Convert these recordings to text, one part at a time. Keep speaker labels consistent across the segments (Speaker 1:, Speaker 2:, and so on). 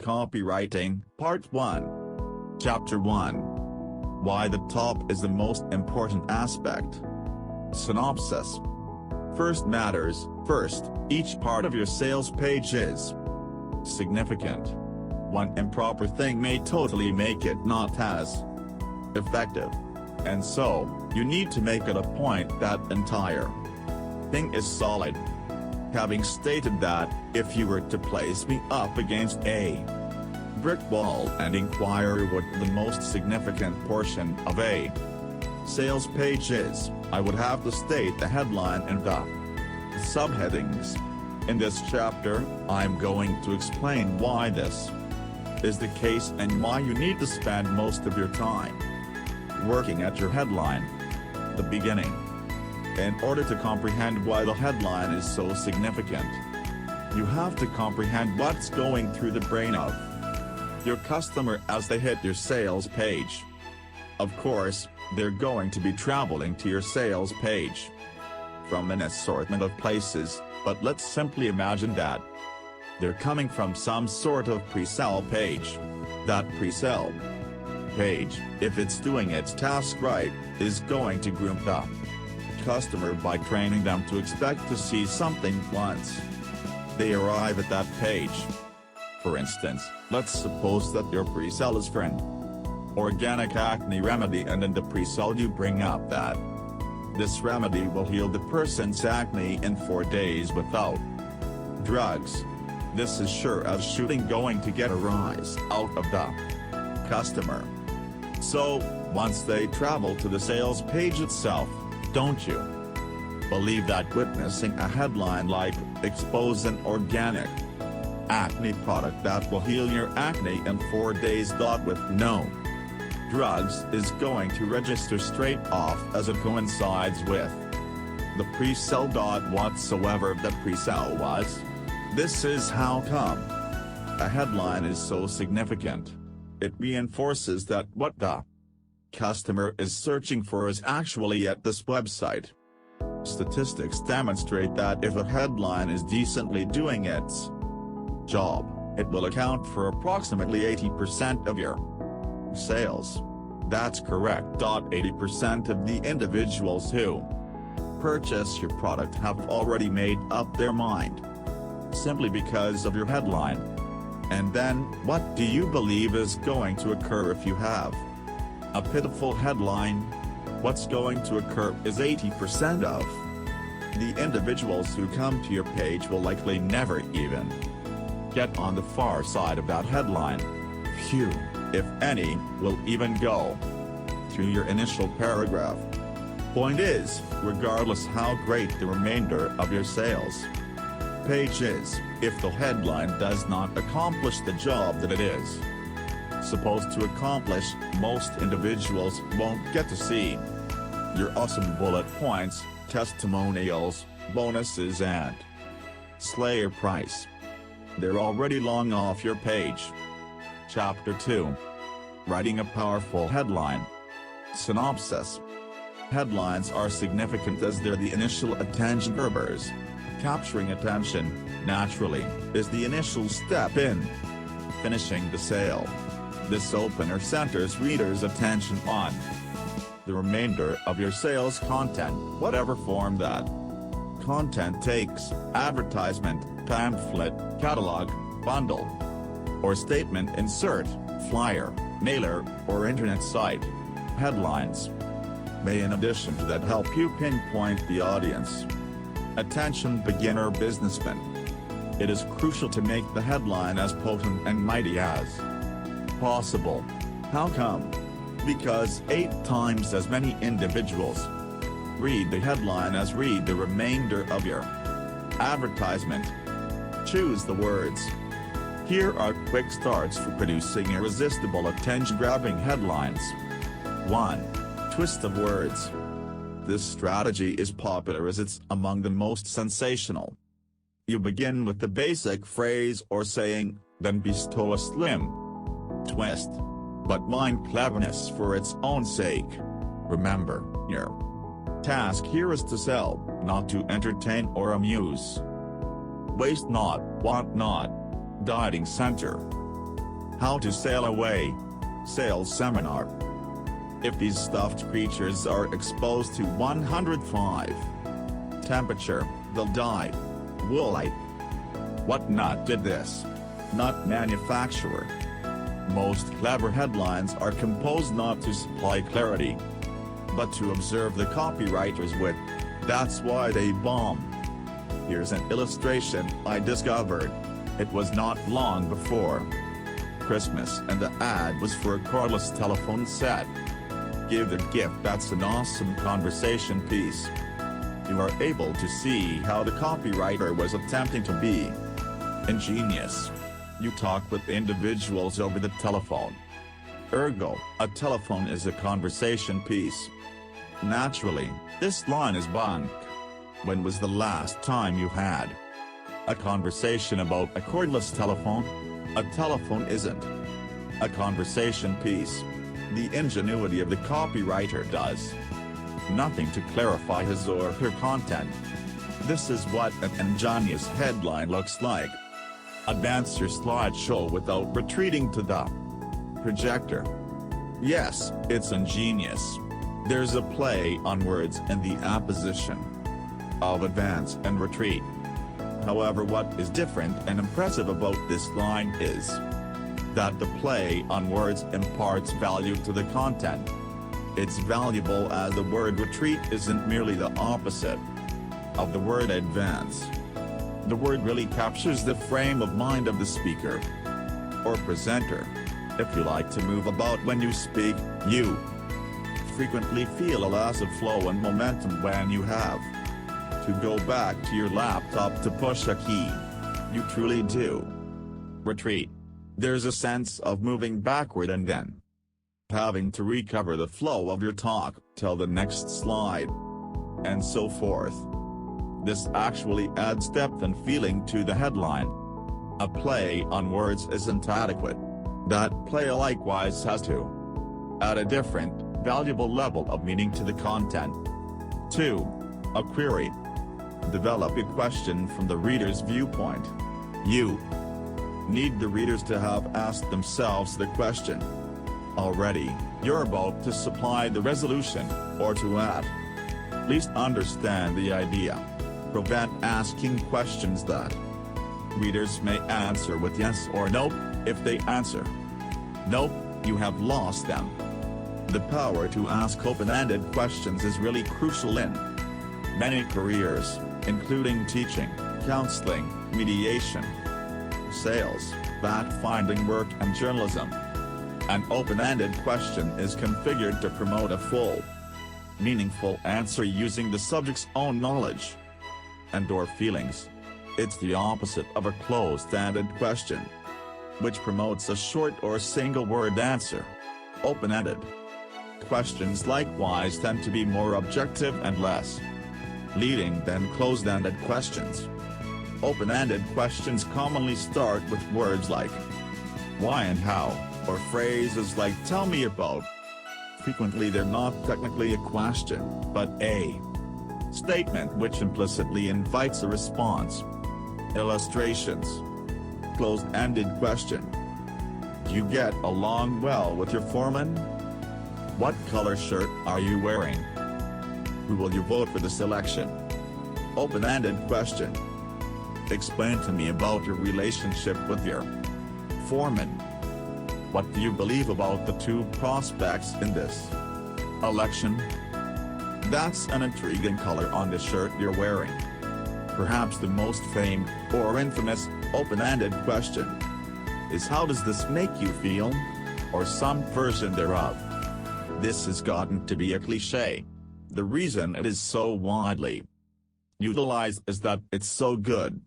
Speaker 1: Copywriting, Part 1. Chapter 1. Why the top is the most important aspect. Synopsis. First matters first, each part of your sales page is significant. One improper thing may totally make it not as effective. And so, you need to make it a point that entire thing is solid. Having stated that, if you were to place me up against a brick wall and inquire what the most significant portion of a sales page is, I would have to state the headline and the subheadings. In this chapter, I'm going to explain why this is the case and why you need to spend most of your time working at your headline, the beginning. In order to comprehend why the headline is so significant, you have to comprehend what's going through the brain of your customer as they hit your sales page. Of course, they're going to be traveling to your sales page from an assortment of places, but let's simply imagine that they're coming from some sort of pre-sale page. That pre-sale page, if it's doing its task right, is going to groom the customer by training them to expect to see something once they arrive at that page. For instance, let's suppose that your pre-sale is for an organic acne remedy, and in the pre-sale you bring up that this remedy will heal the person's acne in 4 days without drugs. This is sure as shooting going to get a rise out of the customer. So, once they travel to the sales page itself, don't you believe that witnessing a headline like, "Expose an organic acne product that will heal your acne in 4 days with no drugs" is going to register straight off, as it coincides with the pre-sale. Whatsoever the pre-sale was. This is how come a headline is so significant. It reinforces that what the customer is searching for is actually at this website. Statistics demonstrate that if a headline is decently doing its job, it will account for approximately 80% of your sales. That's correct. 80% of the individuals who purchase your product have already made up their mind simply because of your headline. And then, what do you believe is going to occur if you have a pitiful headline? What's going to occur is 80% of the individuals who come to your page will likely never even get on the far side of that headline. Few, if any, will even go through your initial paragraph. Point is, regardless how great the remainder of your sales page is, if the headline does not accomplish the job that it is supposed to accomplish, most individuals won't get to see your awesome bullet points, testimonials, bonuses and slayer price. They're already long off your page. Chapter 2. Writing a powerful headline. Synopsis. Headlines are significant as they're the initial attention grabbers. Capturing attention, naturally, is the initial step in finishing the sale. This opener centers readers' attention on the remainder of your sales content, whatever form that content takes: advertisement, pamphlet, catalog, bundle, or statement insert, flyer, mailer, or internet site. Headlines may, in addition to that, help you pinpoint the audience. Attention beginner businessmen. It is crucial to make the headline as potent and mighty as possible. How come? Because 8 times as many individuals read the headline as read the remainder of your advertisement. Choose the words. Here are quick starts for producing irresistible attention-grabbing headlines. 1. Twist of words. This strategy is popular as it's among the most sensational. You begin with the basic phrase or saying, then bestow a slim twist. But mind cleverness for its own sake. Remember, your task here is to sell, not to entertain or amuse. Waste not, want not. Dieting center. How to sail away. Sales seminar. If these stuffed creatures are exposed to 105 temperature, they'll die. Woolite. What nut did this? Nut manufacturer. Most clever headlines are composed not to supply clarity, but to observe the copywriter's wit. That's why they bomb. Here's an illustration I discovered. It was not long before Christmas and the ad was for a cordless telephone set. Give the gift. That's an awesome conversation piece. You are able to see how the copywriter was attempting to be ingenious. You talk with individuals over the telephone. Ergo, a telephone is a conversation piece. Naturally, this line is bunk. When was the last time you had a conversation about a cordless telephone? A telephone isn't a conversation piece. The ingenuity of the copywriter does nothing to clarify his or her content. This is what an ingenious headline looks like. Advance your slideshow without retreating to the projector. Yes, it's ingenious. There's a play on words in the apposition of advance and retreat. However, what is different and impressive about this line is that the play on words imparts value to the content. It's valuable as the word retreat isn't merely the opposite of the word advance. The word really captures the frame of mind of the speaker or presenter. If you like to move about when you speak, you frequently feel a loss of flow and momentum when you have to go back to your laptop to push a key. You truly do retreat. There's a sense of moving backward and then having to recover the flow of your talk till the next slide, and so forth. This actually adds depth and feeling to the headline. A play on words isn't adequate. That play likewise has to add a different, valuable level of meaning to the content. 2. A query. Develop a question from the reader's viewpoint. You need the readers to have asked themselves the question already. You're about to supply the resolution, or to at least understand the idea. Prevent asking questions that readers may answer with yes or no. If they answer nope, you have lost them. The power to ask open-ended questions is really crucial in many careers, including teaching, counseling, mediation, sales, fact-finding work and journalism. An open-ended question is configured to promote a full, meaningful answer using the subject's own knowledge and/or feelings. It's the opposite of a closed-ended question, which promotes a short or single-word answer. Open-ended questions likewise tend to be more objective and less leading than closed-ended questions. Open-ended questions commonly start with words like why and how, or phrases like tell me about. Frequently they're not technically a question, but a statement which implicitly invites a response. Illustrations. Closed-ended question. Do you get along well with your foreman? What color shirt are you wearing? Who will you vote for this election? Open-ended question. Explain to me about your relationship with your foreman. What do you believe about the two prospects in this election? That's an intriguing color on the shirt you're wearing. Perhaps the most famed or infamous open-ended question is how does this make you feel? Or some version thereof. This has gotten to be a cliché. The reason it is so widely utilized is that it's so good.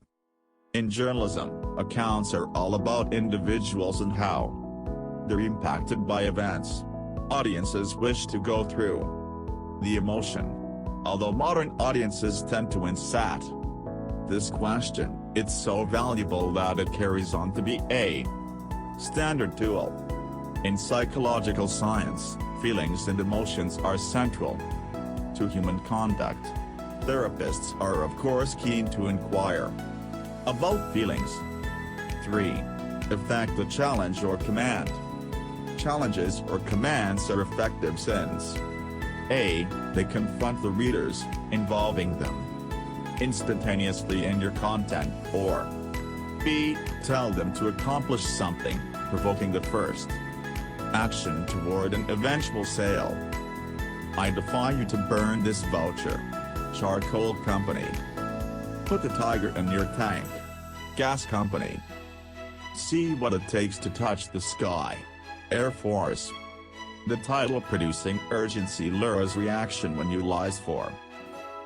Speaker 1: In journalism, accounts are all about individuals and how they're impacted by events audiences wish to go through. The emotion. Although modern audiences tend to insert this question, it's so valuable that it carries on to be a standard tool. In psychological science, feelings and emotions are central to human conduct. Therapists are of course keen to inquire about feelings. 3. Effect: a challenge or command. Challenges or commands are effective since A. They confront the readers, involving them instantaneously in your content, or B. Tell them to accomplish something, provoking the first action toward an eventual sale. I defy you to burn this voucher. Charcoal company. Put the tiger in your tank. Gas company. See what it takes to touch the sky. Air Force. The title producing urgency lures reaction when you lies for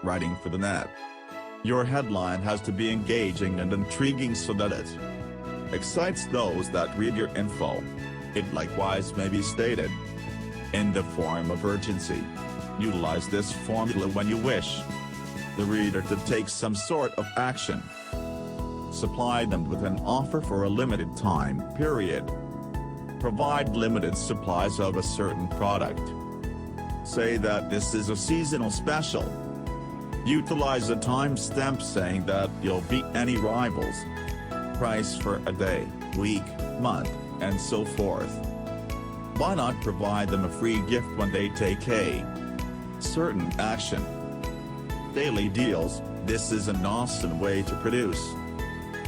Speaker 1: writing for the net. Your headline has to be engaging and intriguing so that it excites those that read your info. It likewise may be stated in the form of urgency. Utilize this formula when you wish the reader to take some sort of action. Supply them with an offer for a limited time period. Provide limited supplies of a certain product. Say that this is a seasonal special. Utilize a timestamp saying that you'll beat any rivals. Price for a day, week, month, and so forth. Why not provide them a free gift when they take a certain action? Daily deals. This is an awesome way to produce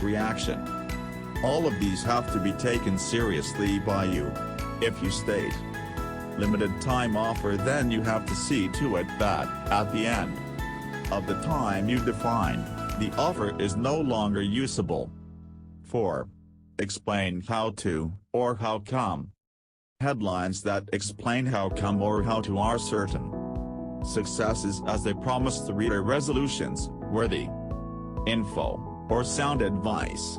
Speaker 1: reaction. All of these have to be taken seriously by you. If you state limited time offer, then you have to see to it that, at the end of the time you defined, the offer is no longer usable. 4. Explain how to, or how come. Headlines that explain how come or how to are certain successes, as they promise the reader resolutions, worthy info, or sound advice.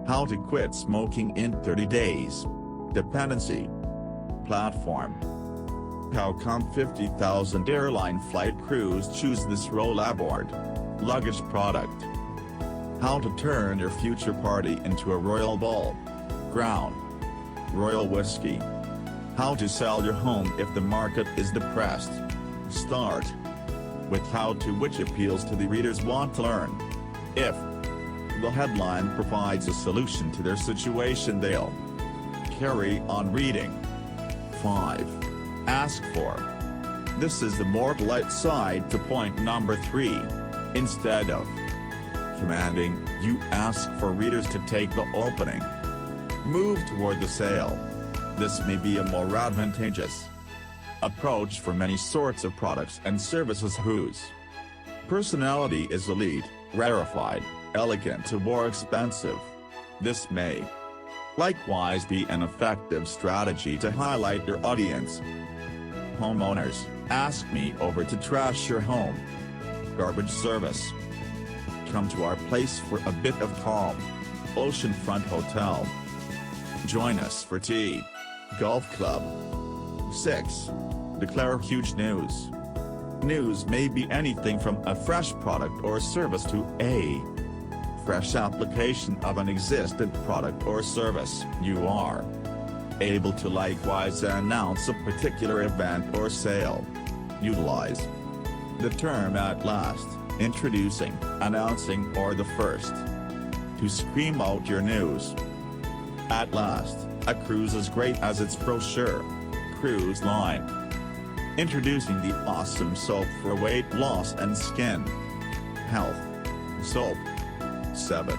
Speaker 1: How to quit smoking in 30 days. Dependency. Platform. How come 50,000 airline flight crews choose this role aboard luggage product. How to turn your future party into a royal ball ground. Royal whiskey. How to sell your home if the market is depressed. Start with how to, which appeals to the readers want to learn. If the headline provides a solution to their situation, they'll carry on reading. 5. Ask for. This is the more polite side to point number 3. Instead of commanding, you ask for readers to take the opening move toward the sale. This may be a more advantageous approach for many sorts of products and services whose personality is elite, rarefied, elegant, or expensive. This may likewise be an effective strategy to highlight your audience. Homeowners, ask me over to trash your home. Garbage service. Come to our place for a bit of calm. Oceanfront Hotel. Join us for tea. Golf club. 6. Declare huge news. News may be anything from a fresh product or service to a fresh application of an existent product or service. You are able to likewise announce a particular event or sale. Utilize the term at last, introducing, announcing, or the first to scream out your news. At last, a cruise as great as its brochure. Cruise line. Introducing the awesome soap for weight loss and skin health soap. 7.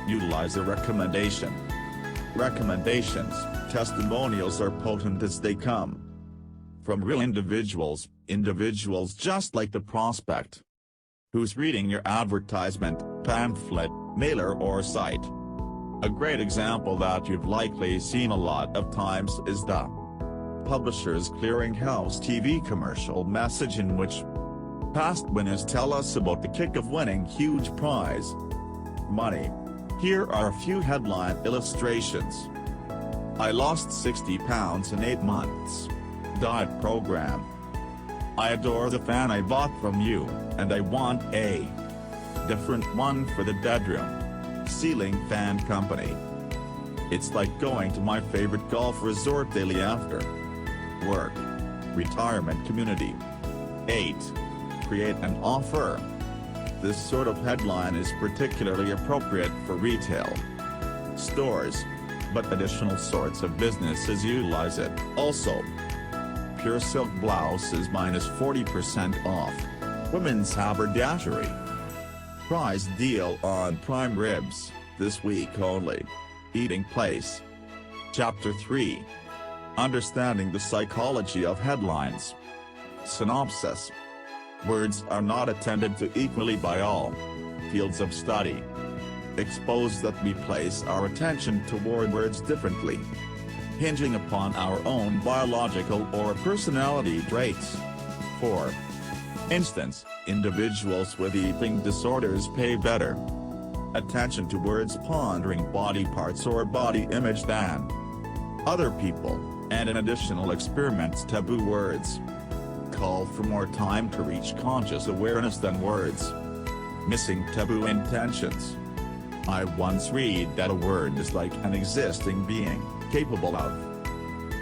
Speaker 1: Utilize a recommendation. Recommendations, testimonials are potent as they come from real individuals just like the prospect who's reading your advertisement, pamphlet, mailer, or site. A great example that you've likely seen a lot of times is the Publishers Clearinghouse TV commercial message, in which past winners tell us about the kick of winning huge prize money. Here are a few headline illustrations. I lost 60 pounds in 8 months. Diet program. I adore the fan I bought from you, and I want a different one for the bedroom. Ceiling fan company. It's like going to my favorite golf resort daily after work. Retirement community. 8. Create an offer. This sort of headline is particularly appropriate for retail stores. but additional sorts of businesses utilize it. Also, pure silk blouses -40% off. Women's haberdashery. Prize deal on prime ribs, this week only. Eating place. Chapter 3. Understanding the psychology of headlines. Synopsis. Words are not attended to equally by all. Fields of study expose that we place our attention toward words differently, hinging upon our own biological or personality traits. For instance, individuals with eating disorders pay better attention to words pondering body parts or body image than other people, and in additional experiments taboo words call for more time to reach conscious awareness than words missing taboo intentions. I once read that a word is like an existing being, capable of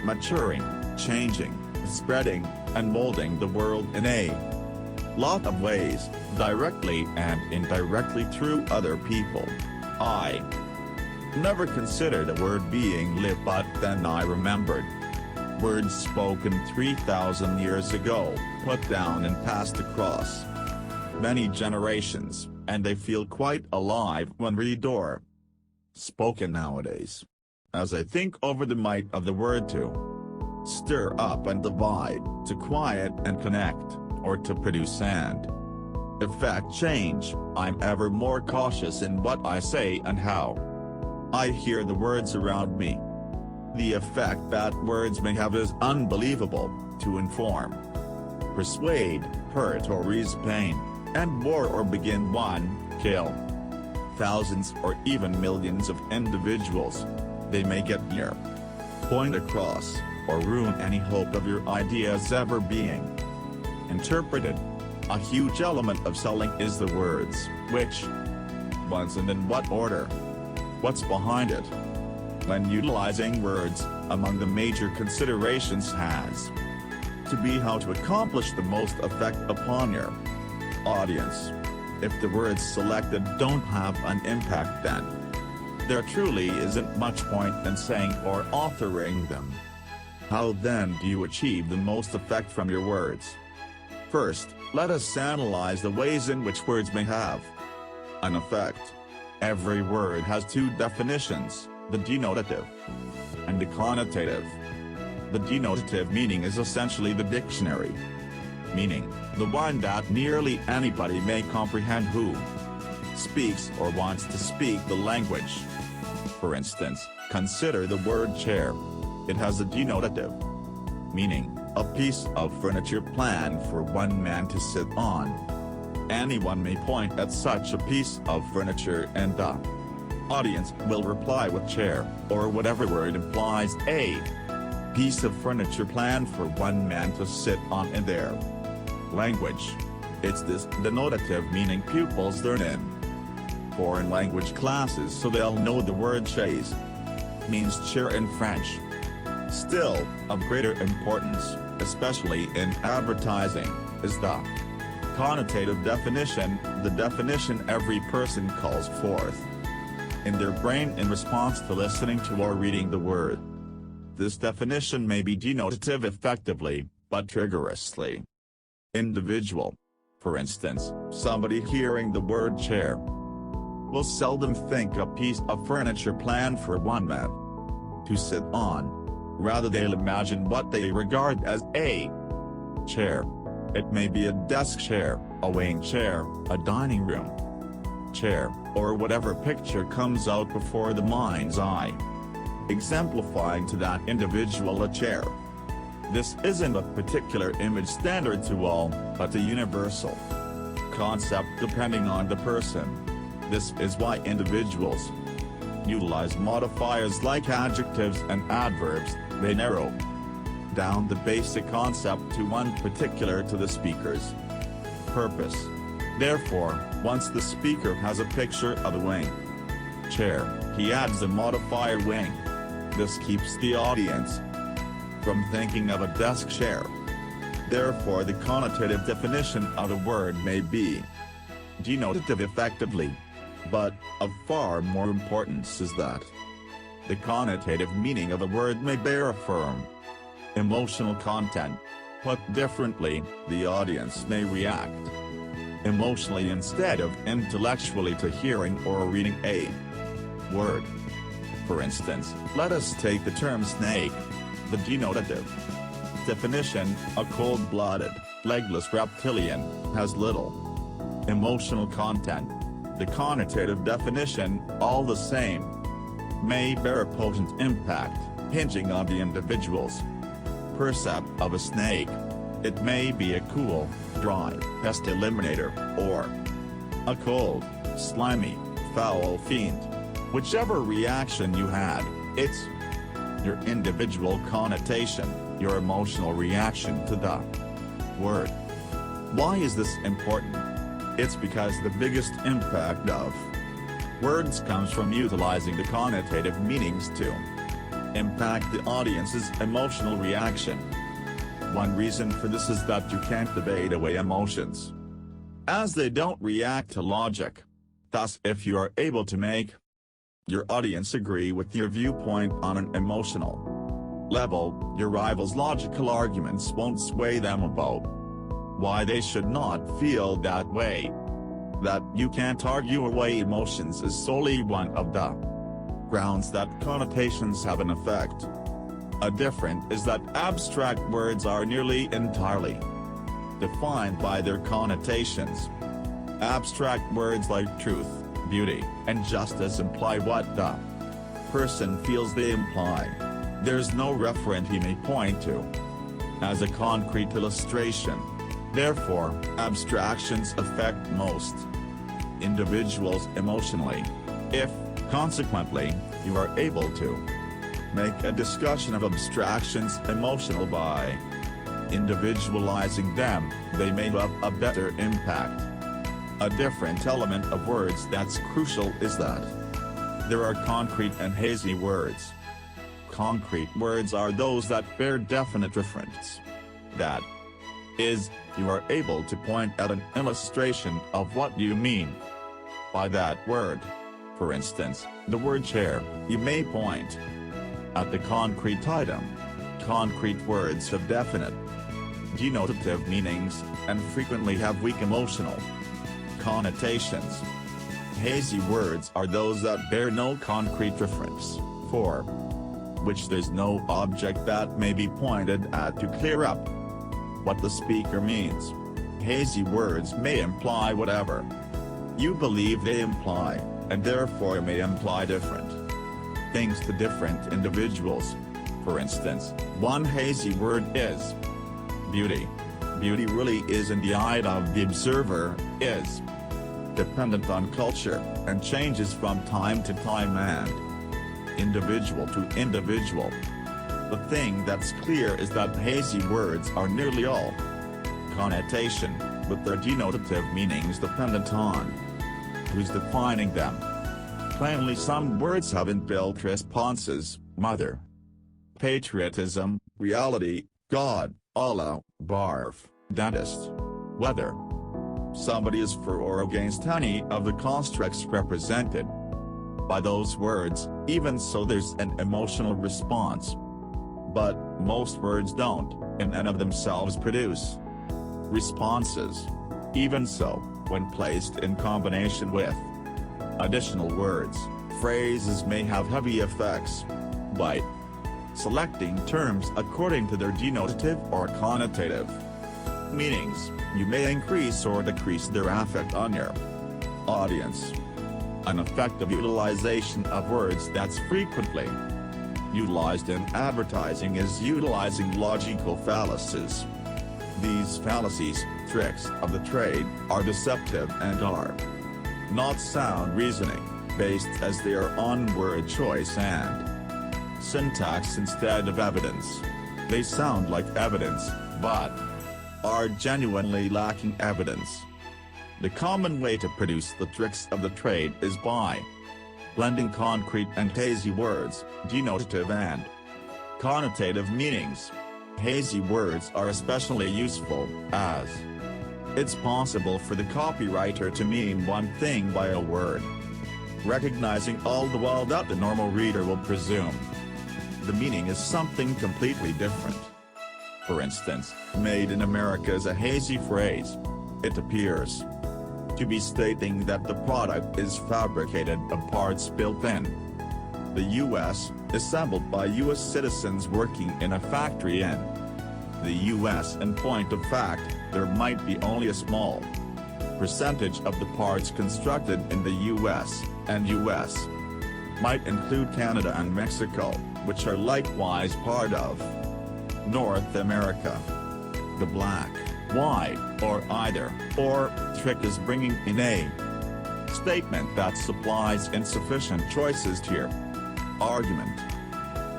Speaker 1: maturing, changing, spreading, and molding the world in a lot of ways, directly and indirectly through other people. I never considered a word being lived, but then I remembered. Words spoken 3,000 years ago, put down and passed across many generations, and they feel quite alive when read or spoken nowadays. As I think over the might of the word to stir up and divide, to quiet and connect, or to produce and effect change, I'm ever more cautious in what I say and how I hear the words around me. The effect that words may have is unbelievable. To inform, persuade, hurt or ease pain, and war or begin one, kill thousands or even millions of individuals. They may get near, point across, or ruin any hope of your ideas ever being interpreted. A huge element of selling is the words, which ones and in what order. What's behind it? When utilizing words, among the major considerations has to be how to accomplish the most effect upon your audience. If the words selected don't have an impact, then there truly isn't much point in saying or authoring them. How then do you achieve the most effect from your words? First, let us analyze the ways in which words may have an effect. Every word has two definitions, the denotative and the connotative. The denotative meaning is essentially the dictionary meaning, the one that nearly anybody may comprehend who speaks or wants to speak the language. For instance, consider the word chair. It has a denotative meaning, a piece of furniture planned for one man to sit on. Anyone may point at such a piece of furniture and the audience will reply with chair, or whatever word implies a piece of furniture planned for one man to sit on in their language. It's this denotative meaning pupils learn in foreign language classes so they'll know the word chaise means chair in French. Still, of greater importance, especially in advertising, is the connotative definition, the definition every person calls forth in their brain in response to listening to or reading the word. This definition may be denotative effectively, but rigorously individual. For instance, somebody hearing the word chair will seldom think a piece of furniture planned for one man to sit on. Rather, they'll imagine what they regard as a chair. It may be a desk chair, a weighing chair, a dining room chair, or whatever picture comes out before the mind's eye, exemplifying to that individual a chair. This isn't a particular image standard to all, but a universal concept depending on the person. This is why individuals utilize modifiers like adjectives and adverbs. They narrow down the basic concept to one particular to the speaker's purpose. Therefore, once the speaker has a picture of a wing chair, he adds the modifier wing. This keeps the audience from thinking of a desk chair. Therefore, the connotative definition of the word may be denotative effectively. But, of far more importance is that The connotative meaning of a word may bear a firm emotional content. Put differently, the audience may react emotionally instead of intellectually to hearing or reading a word. For instance, let us take the term snake. The denotative definition, a cold-blooded, legless reptilian, has little emotional content. The connotative definition, all the same, may bear a potent impact, hinging on the individual's perception of a snake. It may be a cool, dry pest eliminator, or a cold, slimy, foul fiend. Whichever reaction you had, it's your individual connotation, your emotional reaction to the word. Why is this important? It's because the biggest impact of words comes from utilizing the connotative meanings to impact the audience's emotional reaction. One reason for this is that you can't debate away emotions, as they don't react to logic. Thus, if you are able to make your audience agree with your viewpoint on an emotional level, your rival's logical arguments won't sway them about why they should not feel that way. That you can't argue away emotions is solely one of the grounds that connotations have an effect. A different is that abstract words are nearly entirely defined by their connotations. Abstract words like truth, beauty, and justice imply what the person feels they imply. There's no referent he may point to as a concrete illustration. Therefore, abstractions affect most individuals emotionally. If, consequently, you are able to make a discussion of abstractions emotional by individualizing them, they may have a better impact. A different element of words that's crucial is that there are concrete and hazy words. Concrete words are those that bear definite reference. That is, you are able to point at an illustration of what you mean by that word. For instance, the word chair, you may point at the concrete item. Concrete words have definite denotative meanings, and frequently have weak emotional connotations. Hazy words are those that bear no concrete reference, for which there's no object that may be pointed at to clear up what the speaker means. Hazy words may imply whatever you believe they imply, and therefore may imply different things to different individuals. For instance, one hazy word is beauty. Beauty really is in the eye of the observer, is dependent on culture, and changes from time to time and individual to individual. The thing that's clear is that hazy words are nearly all connotation, with their denotative meanings dependent on who's defining them. Plainly, some words have inbuilt responses: mother, patriotism, reality, God, Allah, barf, dentist, whether somebody is for or against any of the constructs represented by those words. Even so, there's an emotional response. But most words don't, in and of themselves, produce responses. Even so, when placed in combination with additional words, phrases may have heavy effects. By selecting terms according to their denotative or connotative meanings, you may increase or decrease their effect on your audience. An effective utilization of words that's frequently utilized in advertising is utilizing logical fallacies. These fallacies, tricks of the trade, are deceptive and are not sound reasoning, based as they are on word choice and syntax instead of evidence. They sound like evidence, but are genuinely lacking evidence. The common way to produce the tricks of the trade is by blending concrete and hazy words, denotative and connotative meanings. Hazy words are especially useful, as it's possible for the copywriter to mean one thing by a word recognizing all the while that the normal reader will presume the meaning is something completely different. For instance, made in America is a hazy phrase. It appears to be stating that the product is fabricated of parts built in the U.S., assembled by U.S. citizens working in a factory in the U.S. In point of fact, there might be only a small percentage of the parts constructed in the U.S., and U.S. might include Canada and Mexico, which are likewise part of North America. The black, white, or either or trick is bringing in a statement that supplies insufficient choices to your argument.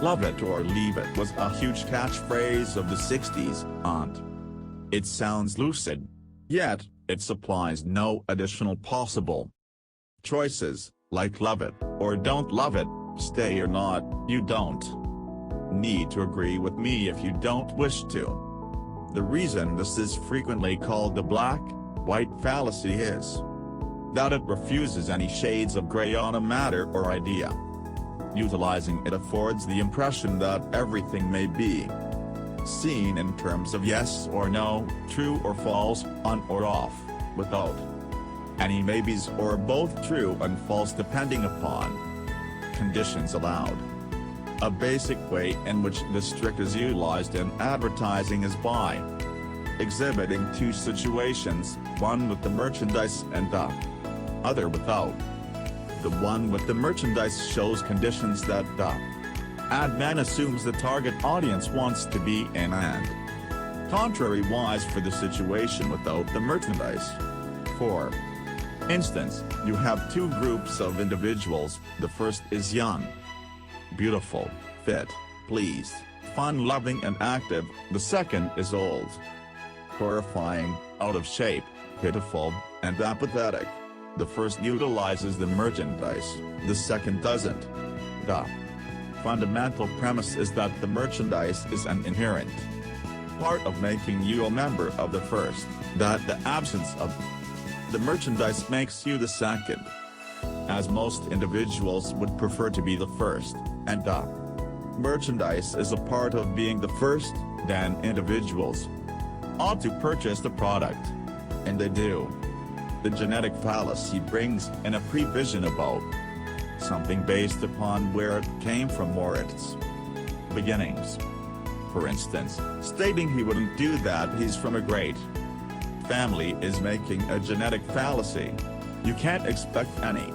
Speaker 1: Love it or leave it was a huge catchphrase of the 60s, and it sounds lucid, yet it supplies no additional possible choices, like love it or don't love it, stay or not. You don't need to agree with me if you don't wish to. The reason this is frequently called the black-white fallacy is that it refuses any shades of gray on a matter or idea. Utilizing it affords the impression that everything may be seen in terms of yes or no, true or false, on or off, without any maybes, or both true and false depending upon conditions allowed. A basic way in which this trick is utilized in advertising is by exhibiting two situations, one with the merchandise and the other without. The one with the merchandise shows conditions that the ad man assumes the target audience wants to be in, and contrary-wise for the situation without the merchandise. For instance, you have two groups of individuals. The first is young, beautiful, fit, pleased, fun-loving and active. The second is old, horrifying, out of shape, pitiful, and apathetic. The first utilizes the merchandise, the second doesn't. The fundamental premise is that the merchandise is an inherent part of making you a member of the first, that the absence of the merchandise makes you the second, as most individuals would prefer to be the first, and the merchandise is a part of being the first, then individuals ought to purchase the product. And they do. The genetic fallacy brings in a prevision about something based upon where it came from or its beginnings. For instance, stating he wouldn't do that he's from a great family is making a genetic fallacy. You can't expect any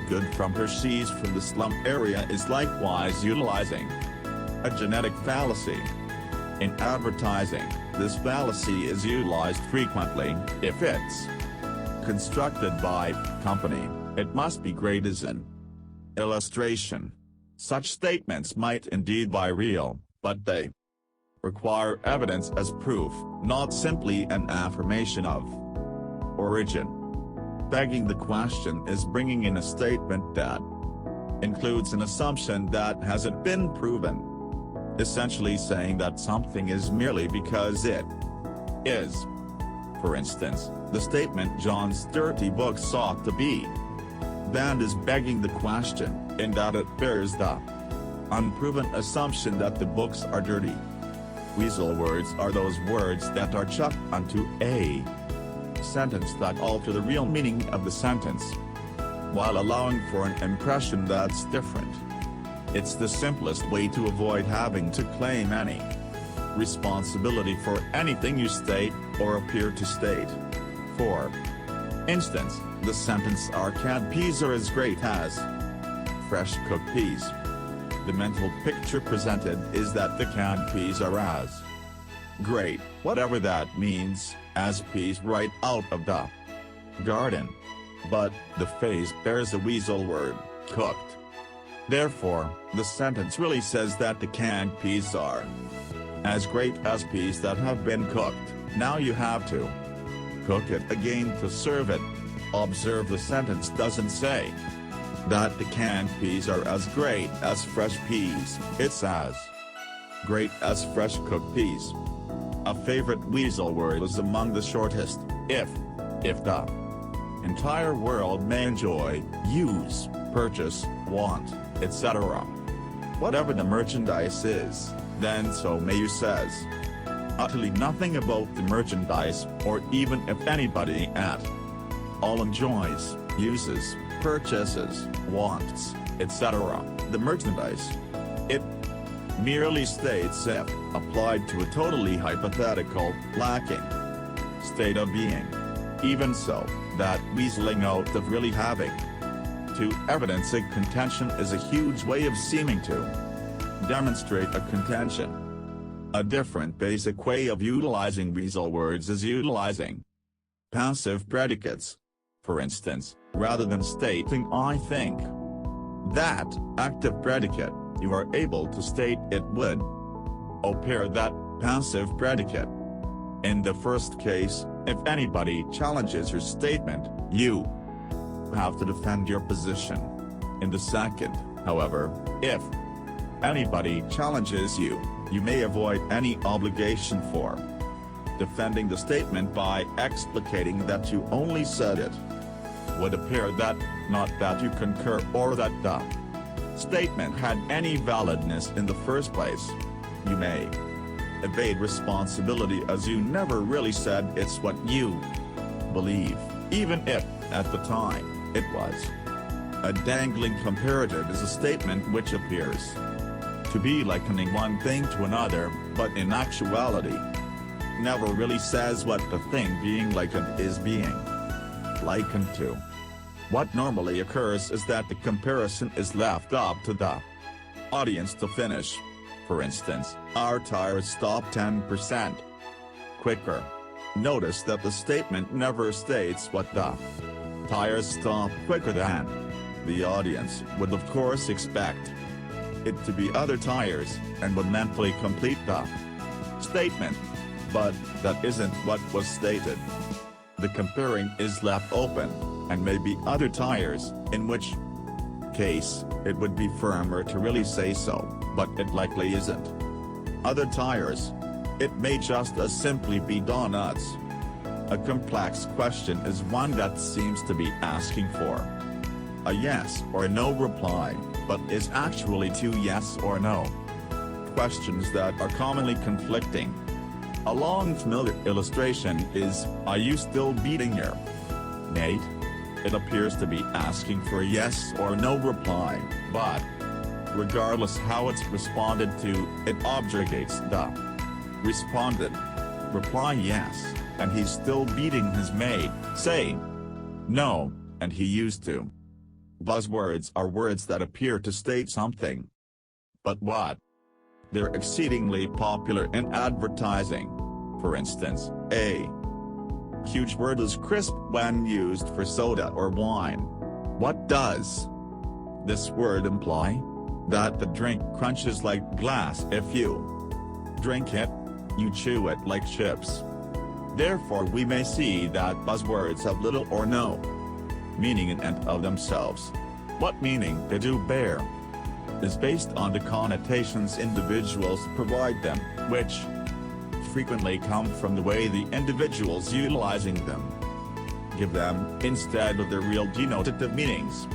Speaker 1: good from her, she's from the slum area is likewise utilizing a genetic fallacy. In advertising, this fallacy is utilized frequently. If it's constructed by company, it must be great as an illustration. Such statements might indeed be real, but they require evidence as proof, not simply an affirmation of origin. Begging the question is bringing in a statement that includes an assumption that hasn't been proven, essentially saying that something is merely because it is. For instance, the statement John's dirty books ought to be banned is begging the question, in that it bears the unproven assumption that the books are dirty. Weasel words are those words that are chucked onto a sentence that alter the real meaning of the sentence, while allowing for an impression that's different. It's the simplest way to avoid having to claim any responsibility for anything you state or appear to state. For instance, the sentence "Our canned peas are as great as fresh cooked peas." The mental picture presented is that the canned peas are as great, whatever that means, as peas right out of the garden. But the phrase bears a weasel word, cooked. Therefore, the sentence really says that the canned peas are as great as peas that have been cooked. Now you have to cook it again to serve it. Observe, the sentence doesn't say that the canned peas are as great as fresh peas, it's as great as fresh cooked peas. A favorite weasel word is among the shortest, if the entire world may enjoy, use, purchase, want, etc. Whatever the merchandise is, then so may you says. Utterly nothing about the merchandise, or even if anybody at all enjoys, uses, purchases, wants, etc. the merchandise. It merely states if applied to a totally hypothetical, lacking state of being. Even so, that weaseling out of really having to evidence a contention is a huge way of seeming to demonstrate a contention. A different basic way of utilizing weasel words is utilizing passive predicates. For instance, rather than stating "I think" that active predicate, you are able to state "it would" appear that passive predicate. In the first case, if anybody challenges your statement, you have to defend your position. In the second, however, if anybody challenges you, you may avoid any obligation for defending the statement by explicating that you only said it would appear that, not that you concur or that the statement had any validness in the first place. You may evade responsibility as you never really said it's what you believe, even if, at the time, it was. A dangling comparative is a statement which appears to be likening one thing to another, but in actuality never really says what the thing being likened is being likened to. What normally occurs is that the comparison is left up to the audience to finish. For instance, our tires stop 10% quicker. Notice that the statement never states what the tires stop quicker than. The audience would of course expect it to be other tires, and would mentally complete the statement. But that isn't what was stated. The comparing is left open, and may be other tires, in which case, it would be firmer to really say so, but it likely isn't. Other tires. It may just as simply be donuts. A complex question is one that seems to be asking for a yes or no reply, but is actually two yes or no questions that are commonly conflicting. A long familiar illustration is, "Are you still beating your mate?" It appears to be asking for a yes or no reply, but regardless how it's responded to, it objurgates the responded reply yes, and he's still beating his mate, saying no, and he used to. Buzzwords are words that appear to state something. But what? They're exceedingly popular in advertising. For instance, a huge word is crisp when used for soda or wine. What does this word imply? That the drink crunches like glass if you drink it. You chew it like chips. Therefore we may see that buzzwords have little or no meaning in and of themselves. What meaning they do bear is based on the connotations individuals provide them, which frequently come from the way the individuals utilizing them give them, instead of their real denotative meanings.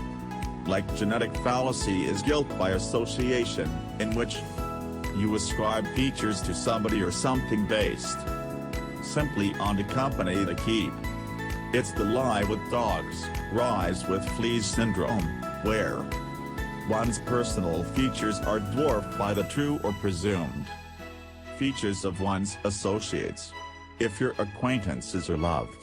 Speaker 1: Like genetic fallacy is guilt by association, in which you ascribe features to somebody or something based simply on the company they keep. It's the lie with dogs, rise with fleas syndrome, where one's personal features are dwarfed by the true or presumed features of one's associates. If your acquaintances are loved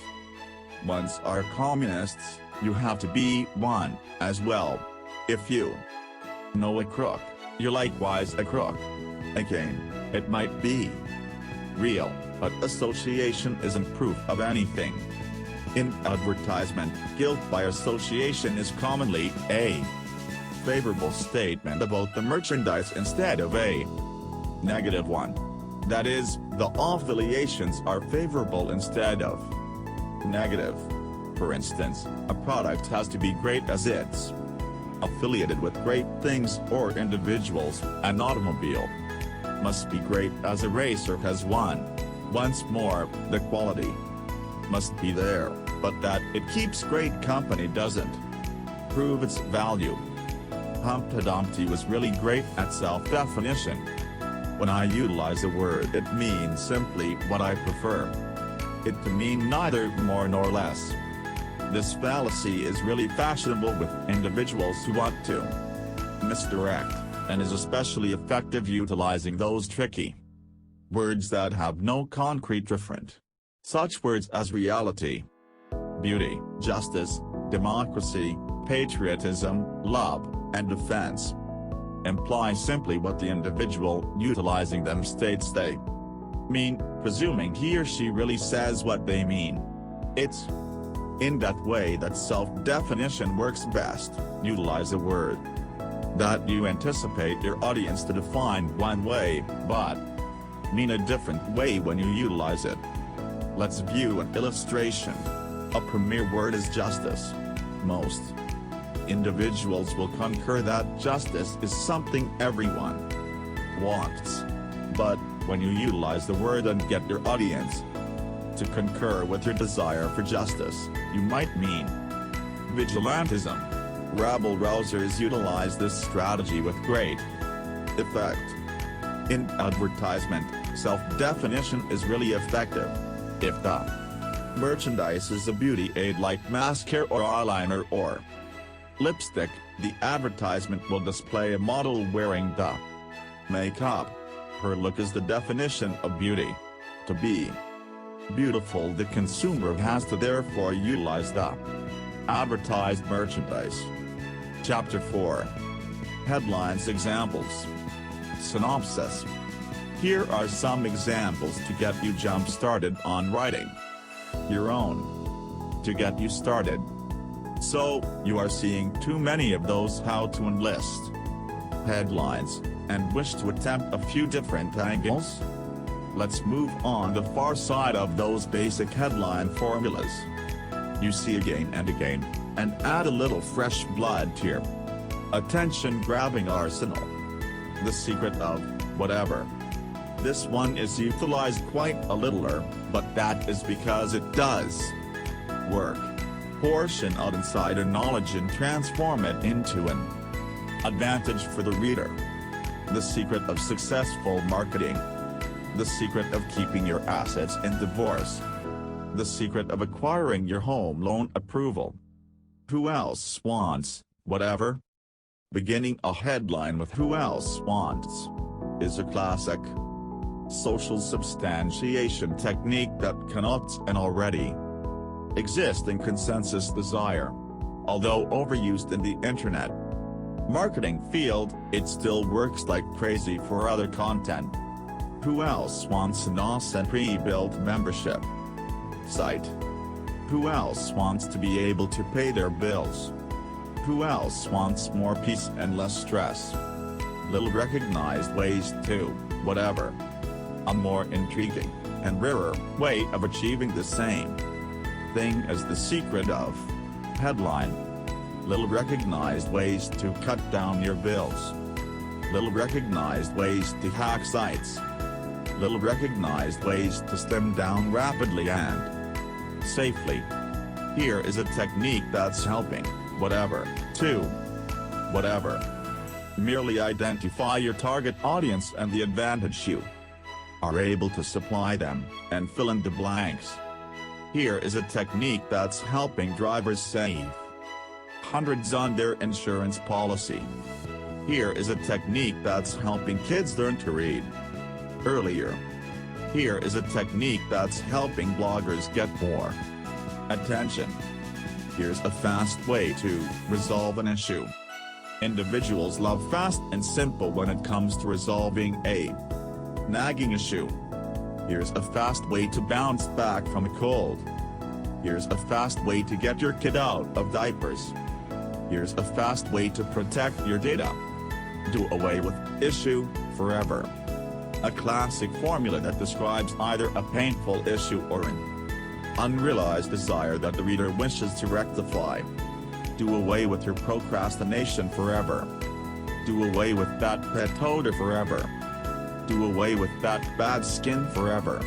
Speaker 1: ones are communists, you have to be one as well. If you know a crook, you're likewise a crook. Again, it might be real, but association isn't proof of anything. In advertisement, guilt by association is commonly a favorable statement about the merchandise instead of a negative one. That is, the affiliations are favorable instead of negative. For instance, a product has to be great as it's affiliated with great things or individuals. An automobile must be great as a racer has won. Once more, the quality must be there. but that it keeps great company doesn't prove its value. Humpty Dumpty was really great at self-definition. When I utilize a word, it means simply what I prefer it to mean, neither more nor less. This fallacy is really fashionable with individuals who want to misdirect, and is especially effective utilizing those tricky words that have no concrete referent. Such words as reality, beauty, justice, democracy, patriotism, love, and defense imply simply what the individual utilizing them states they mean, presuming he or she really says what they mean. It's in that way that self-definition works best. Utilize a word that you anticipate your audience to define one way, but mean a different way when you utilize it. Let's view an illustration. A premier word is justice. Most individuals will concur that justice is something everyone wants. But when you utilize the word and get your audience to concur with your desire for justice, you might mean vigilantism. Rabble-rousers utilize this strategy with great effect. In advertisement, self-definition is really effective. If the merchandise is a beauty aid like mascara or eyeliner or lipstick, the advertisement will display a model wearing the makeup. Her look is the definition of beauty. To be beautiful, the consumer has to therefore utilize the advertised merchandise. Chapter 4. Headlines. Examples. Synopsis. Here are some examples to get you jump-started on writing your own. To get you started. So, you are seeing too many of those how to enlist headlines, and wish to attempt a few different angles? Let's move on the far side of those basic headline formulas. You see again and again, and add a little fresh blood to your attention-grabbing arsenal. The secret of whatever. This one is utilized quite a littler, but that is because it does work. Portion out insider knowledge and transform it into an advantage for the reader. The secret of successful marketing. The secret of keeping your assets in divorce. The secret of acquiring your home loan approval. Who else wants whatever? Beginning a headline with "who else wants" is a classic social substantiation technique that connotes an already existing consensus desire. Although overused in the internet marketing field, it still works like crazy for other content. Who else wants an awesome pre-built membership site? Who else wants to be able to pay their bills? Who else wants more peace and less stress? Little recognized ways to whatever. A more intriguing and rarer way of achieving the same thing as the secret of headline. Little recognized ways to cut down your bills. Little recognized ways to hack sites. Little recognized ways to slim down rapidly and safely. Here is a technique that's helping whatever to whatever. Merely identify your target audience and the advantage you are able to supply them, and fill in the blanks. Here is a technique that's helping drivers save hundreds on their insurance policy. Here is a technique that's helping kids learn to read earlier. Here is a technique that's helping bloggers get more attention. Here's a fast way to resolve an issue. Individuals love fast and simple when it comes to resolving a nagging issue. Here's a fast way to bounce back from a cold. Here's a fast way to get your kid out of diapers. Here's a fast way to protect your data. Do away with issue forever. A classic formula that describes either a painful issue or an unrealized desire that the reader wishes to rectify. Do away with your procrastination forever. Do away with that pet odor forever. Do away with that bad skin forever.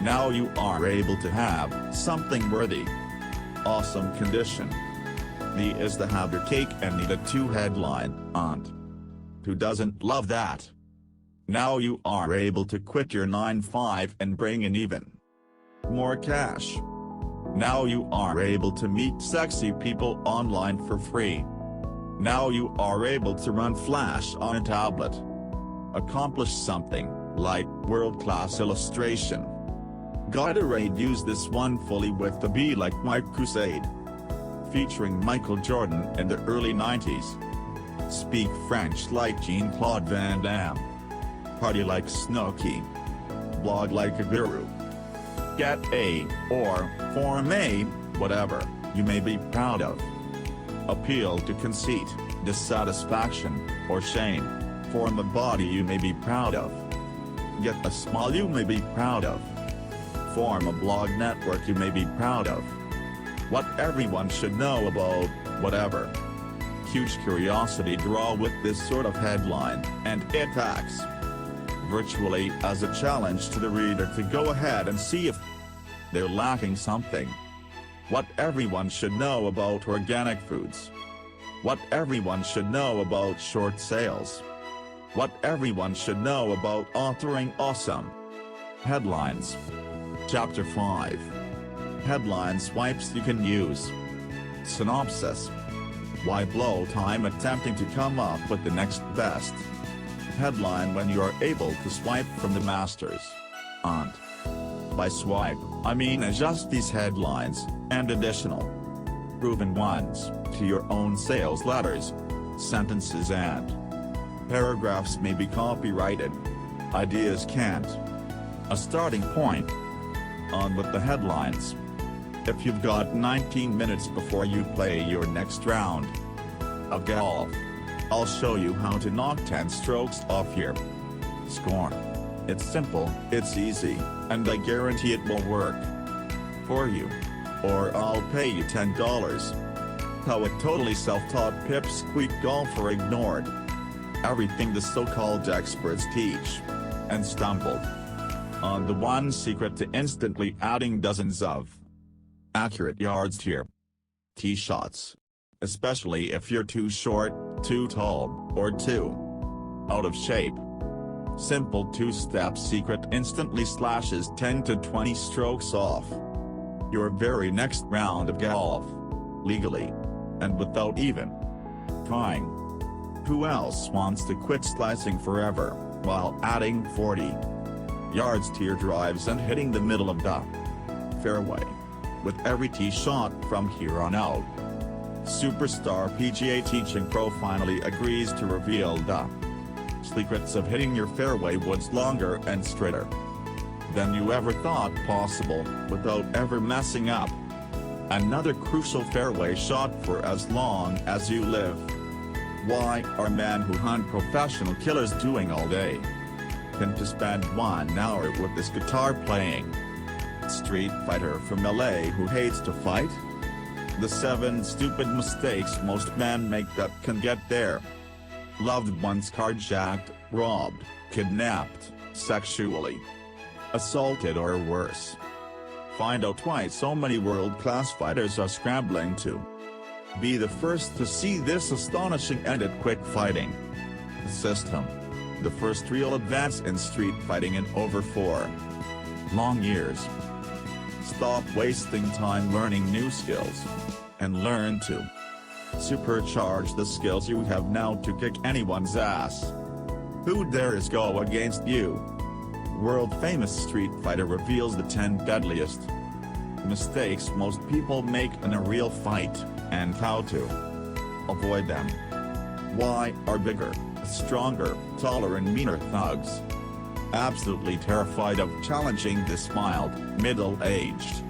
Speaker 1: Now you are able to have something worthy awesome condition. The is to have your cake and eat it too headline, and who doesn't love that? Now you are able to quit your 9-5 and bring in even more cash. Now you are able to meet sexy people online for free. Now you are able to run Flash on a tablet. Accomplish something, like world-class illustration. Gatorade used this one fully with the Be Like Mike crusade. Featuring Michael Jordan in the early 90s. Speak French like Jean-Claude Van Damme. Party like Snooki. Blog like a guru. Get a, or form a, whatever, you may be proud of. Appeal to conceit, dissatisfaction, or shame. Form a body you may be proud of. Get a smile you may be proud of. Form a blog network you may be proud of. What everyone should know about, whatever. Huge curiosity draw with this sort of headline, and it acts virtually as a challenge to the reader to go ahead and see if they're lacking something. What everyone should know about organic foods. What everyone should know about short sales. What everyone should know about authoring awesome headlines. Chapter 5. Headline swipes you can use. Synopsis. Why blow time attempting to come up with the next best headline when you are able to swipe from the masters? And by swipe, I mean adjust these headlines, and additional proven ones, to your own sales letters, sentences and paragraphs may be copyrighted. Ideas can't. A starting point. On with the headlines. If you've got 19 minutes before you play your next round of golf, I'll show you how to knock 10 strokes off your score. It's simple, it's easy, and I guarantee it will work for you. Or I'll pay you $10. How a totally self-taught pipsqueak golfer ignored everything the so-called experts teach, and stumbled on the one secret to instantly adding dozens of accurate yards to your tee shots. Especially if you're too short, too tall, or too out of shape. Simple two-step secret instantly slashes 10 to 20 strokes off your very next round of golf, legally, and without even trying. Who else wants to quit slicing forever, while adding 40 yards to your drives and hitting the middle of the fairway with every tee shot from here on out? Superstar PGA teaching pro finally agrees to reveal the secrets of hitting your fairway woods longer and straighter than you ever thought possible, without ever messing up another crucial fairway shot for as long as you live. Why are men who hunt professional killers doing all day tend to spend 1 hour with this guitar playing street fighter from LA who hates to fight? The 7 stupid mistakes most men make that can get their loved ones carjacked, robbed, kidnapped, sexually assaulted or worse. Find out why so many world-class fighters are scrambling to be the first to see this astonishing and quick fighting system. The first real advance in street fighting in over 4 long years. Stop wasting time learning new skills, and learn to supercharge the skills you have now to kick anyone's ass who dares go against you. World-famous street fighter reveals the 10 deadliest mistakes most people make in a real fight, and how to avoid them. Why are bigger, stronger, taller and meaner thugs absolutely terrified of challenging this mild, middle-aged,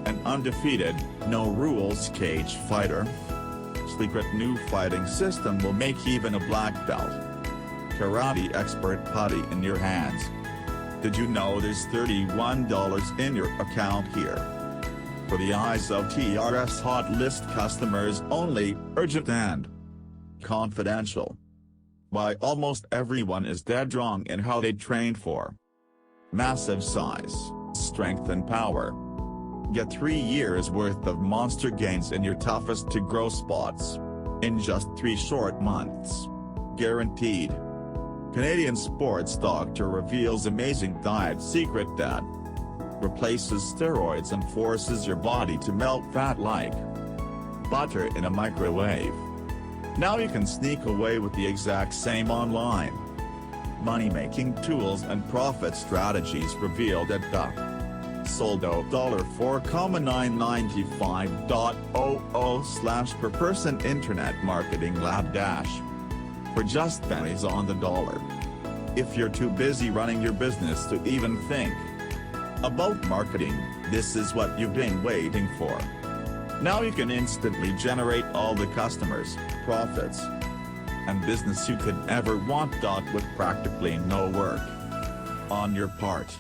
Speaker 1: and undefeated, no-rules cage fighter? Secret new fighting system will make even a black belt karate expert putty in your hands. Did you know there's $31 in your account here? For the eyes of TRS hot list customers only, urgent and confidential. Why almost everyone is dead wrong in how they train for massive size, strength and power. Get 3 years worth of monster gains in your toughest to grow spots. In just 3 short months. Guaranteed. Canadian sports doctor reveals amazing diet secret that replaces steroids and forces your body to melt fat like butter in a microwave. Now you can sneak away with the exact same online money-making tools and profit strategies revealed at the sold $4,995.00 per person internet marketing lab dash for just pennies on the dollar. If you're too busy running your business to even think about marketing, this is what you've been waiting for. Now you can instantly generate all the customers, profits, and business you could ever want. With practically no work on your part.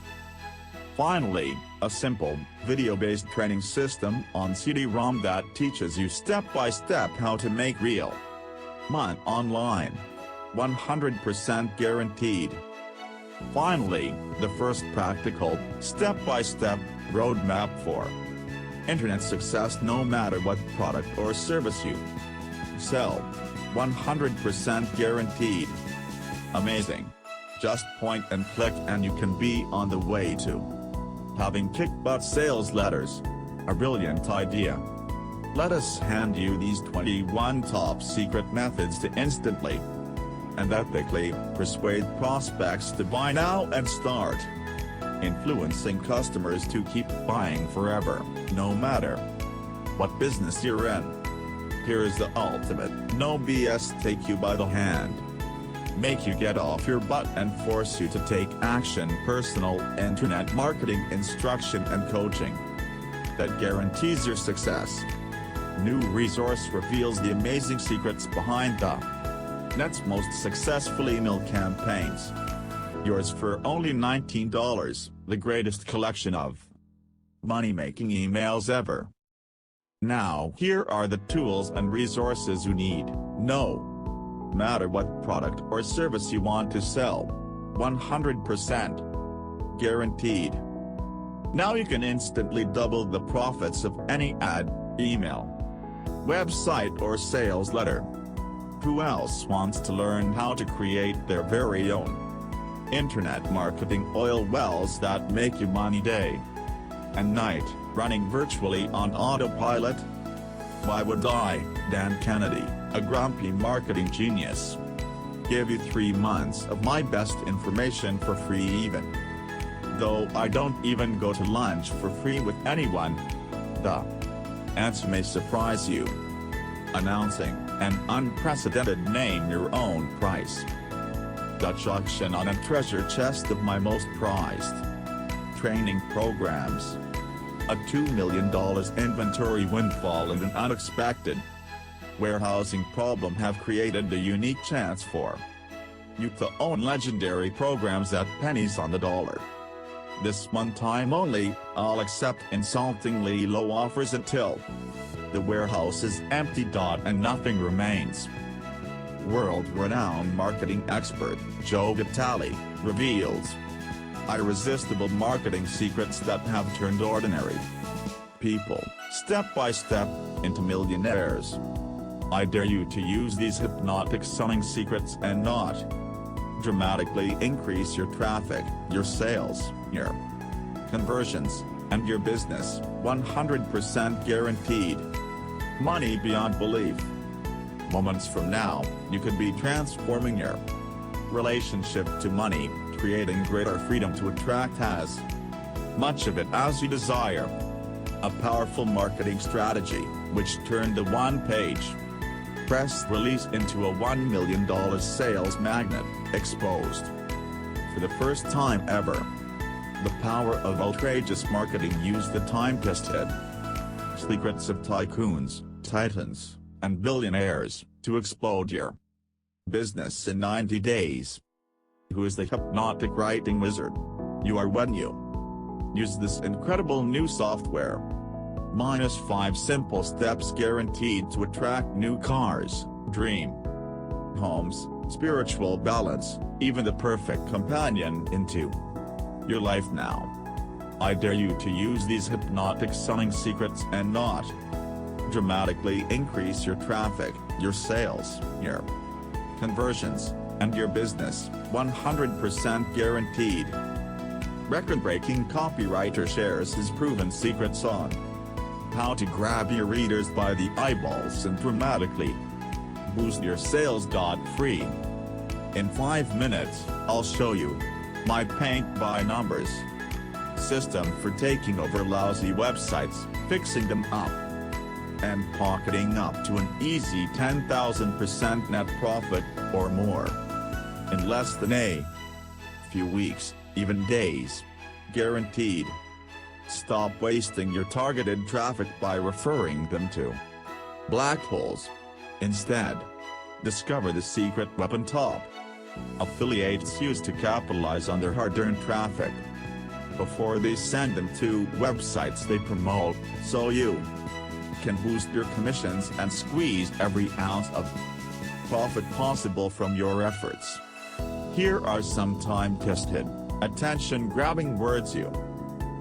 Speaker 1: Finally, a simple, video-based training system on CD-ROM that teaches you step-by-step how to make real money online. 100% guaranteed. Finally, the first practical, step-by-step roadmap for internet success no matter what product or service you sell. 100% guaranteed. Amazing. Just point and click and you can be on the way to having kick-butt sales letters. A brilliant idea. Let us hand you these 21 top secret methods to instantly and ethically persuade prospects to buy now and start influencing customers to keep buying forever, no matter what business you're in. Here is the ultimate, no BS take you by the hand, make you get off your butt and force you to take action. Personal internet marketing instruction and coaching that guarantees your success. New resource reveals the amazing secrets behind the net's most successful email campaigns. Yours for only $19, the greatest collection of money-making emails ever. Now here are the tools and resources you need. No matter what product or service you want to sell. 100% guaranteed. Now you can instantly double the profits of any ad, email, website or sales letter. Who else wants to learn how to create their very own internet marketing oil wells that make you money day and night, running virtually on autopilot? Why would I, Dan Kennedy, a grumpy marketing genius, give you 3 months of my best information for free, even though I don't even go to lunch for free with anyone? The answer may surprise you. Announcing an unprecedented name your own price Dutch auction on a treasure chest of my most prized training programs. A $2 million inventory windfall and an unexpected warehousing problem have created a unique chance for you to own legendary programs at pennies on the dollar. This one time only, I'll accept insultingly low offers until the warehouse is empty. And nothing remains. World-renowned marketing expert Joe Vitale reveals irresistible marketing secrets that have turned ordinary people, step by step, into millionaires. I dare you to use these hypnotic selling secrets and not dramatically increase your traffic, your sales, your conversions, and your business. 100% guaranteed. Money beyond belief. Moments from now, you could be transforming your relationship to money, creating greater freedom to attract as much of it as you desire. A powerful marketing strategy, which turned a one-page press release into a $1 million sales magnet, exposed for the first time ever. The power of outrageous marketing used the time-tested secrets of tycoons, titans, and billionaires to explode your business in 90 days. Who is the hypnotic writing wizard? You are when you use this incredible new software. -5 simple steps guaranteed to attract new cars, dream homes, spiritual balance, even the perfect companion into your life now. I dare you to use these hypnotic selling secrets and not dramatically increase your traffic, your sales, your conversions, and your business, 100% guaranteed. Record-breaking copywriter shares his proven secrets on how to grab your readers by the eyeballs and dramatically boost your sales. Free. In 5 minutes, I'll show you my paint-by-numbers system for taking over lousy websites, fixing them up, and pocketing up to an easy 10,000% net profit or more in less than a few weeks, even days. Guaranteed. Stop wasting your targeted traffic by referring them to black holes. Instead, discover the secret weapon top affiliates use to capitalize on their hard-earned traffic before they send them to websites they promote, so you can boost your commissions and squeeze every ounce of profit possible from your efforts. Here are some time-tested, attention-grabbing words you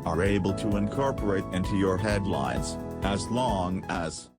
Speaker 1: are able to incorporate into your headlines, as long as